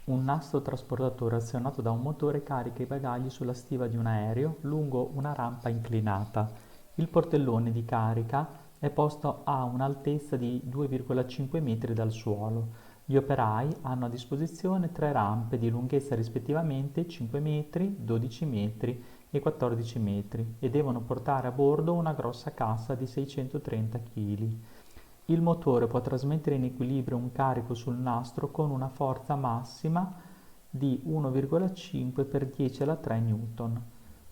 Un nastro trasportatore azionato da un motore carica i bagagli sulla stiva di un aereo lungo una rampa inclinata. Il portellone di carica è posto a un'altezza di 2,5 metri dal suolo. Gli operai hanno a disposizione tre rampe di lunghezza rispettivamente 5 metri, 12 metri e 14 metri e devono portare a bordo una grossa cassa di 630 kg. Il motore può trasmettere in equilibrio un carico sul nastro con una forza massima di 1,5 per 10 alla 3 Newton.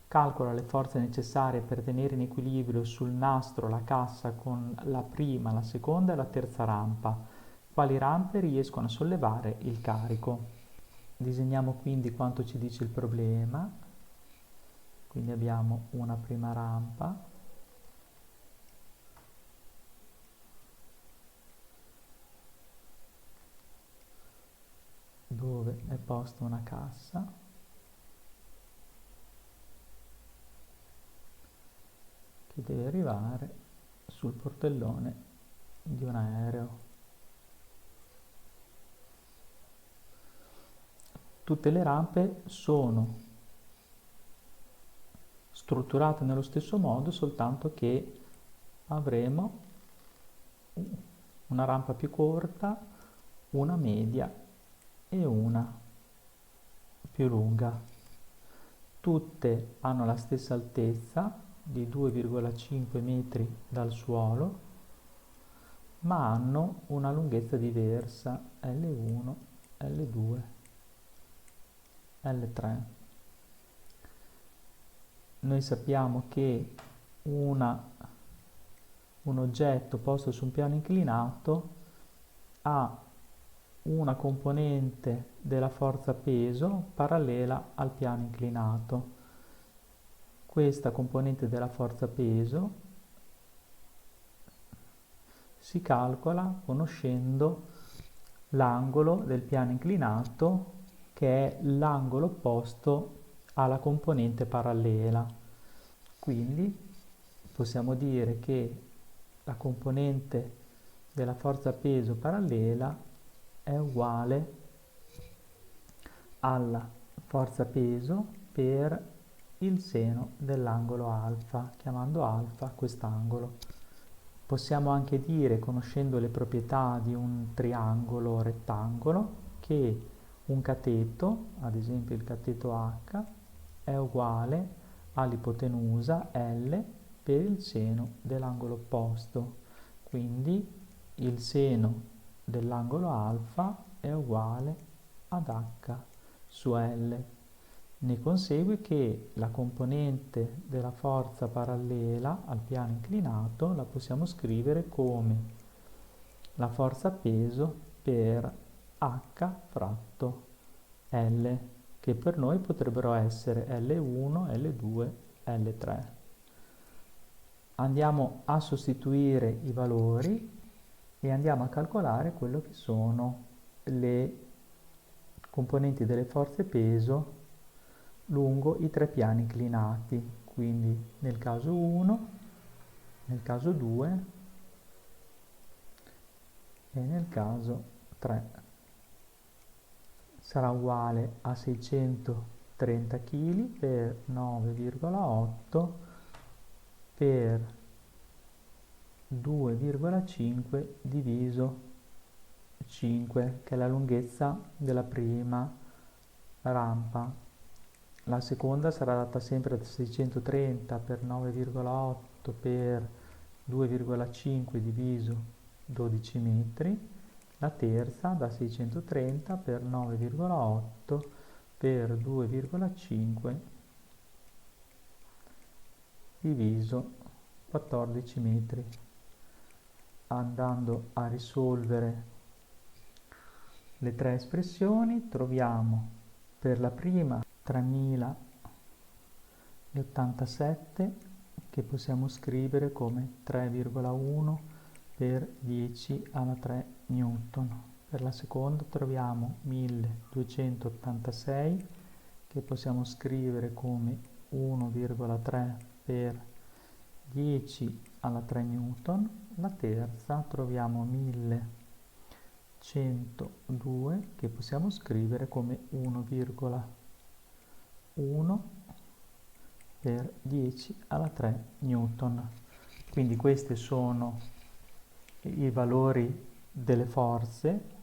Calcola le forze necessarie per tenere in equilibrio sul nastro la cassa con la prima, la seconda e la terza rampa. Quali rampe riescono a sollevare il carico? Disegniamo quindi quanto ci dice il problema. Quindi abbiamo una prima rampa, dove è posta una cassa che deve arrivare sul portellone di un aereo. Tutte le rampe sono strutturate nello stesso modo, soltanto che avremo una rampa più corta, una media e una più lunga. Tutte hanno la stessa altezza di 2,5 metri dal suolo, ma hanno una lunghezza diversa, L1, L2, L3. Noi sappiamo che un oggetto posto su un piano inclinato ha una componente della forza peso parallela al piano inclinato. Questa componente della forza peso si calcola conoscendo l'angolo del piano inclinato, che è l'angolo opposto alla componente parallela. Quindi possiamo dire che la componente della forza peso parallela è uguale alla forza peso per il seno dell'angolo alfa, chiamando alfa quest'angolo. Possiamo anche dire, conoscendo le proprietà di un triangolo rettangolo, che un cateto, ad esempio il cateto H, è uguale all'ipotenusa L per il seno dell'angolo opposto. Quindi il seno dell'angolo alfa è uguale ad H su L. Ne consegue che la componente della forza parallela al piano inclinato la possiamo scrivere come la forza peso per H fratto L, che per noi potrebbero essere L1, L2, L3. Andiamo a sostituire i valori e andiamo a calcolare quello che sono le componenti delle forze peso lungo i tre piani inclinati, quindi nel caso 1, nel caso 2 e nel caso 3. Sarà uguale a 630 kg per 9,8 per 2,5 diviso 5, che è la lunghezza della prima rampa. La seconda sarà data sempre da 630 per 9,8 per 2,5 diviso 12 metri. La terza da 630 per 9,8 per 2,5 diviso 14 metri. Andando a risolvere le tre espressioni, troviamo per la prima 3087, che possiamo scrivere come 3,1 per 10 alla 3 Newton. Per la seconda troviamo 1286, che possiamo scrivere come 1,3 per 10 alla 3 Newton. La terza troviamo 1000 102 che possiamo scrivere come 1,1 per 10 alla 3 Newton. Quindi questi sono i valori delle forze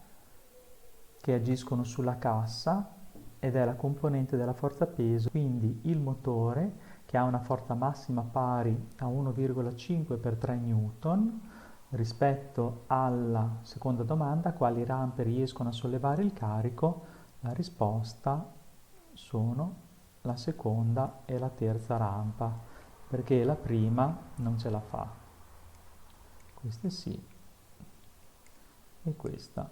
che agiscono sulla cassa ed è la componente della forza peso. Quindi il motore, che ha una forza massima pari a 1,5 per 3 Newton, rispetto alla seconda domanda, quali rampe riescono a sollevare il carico, la risposta sono la seconda e la terza rampa, perché la prima non ce la fa. Queste sì e questa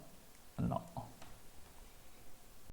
no.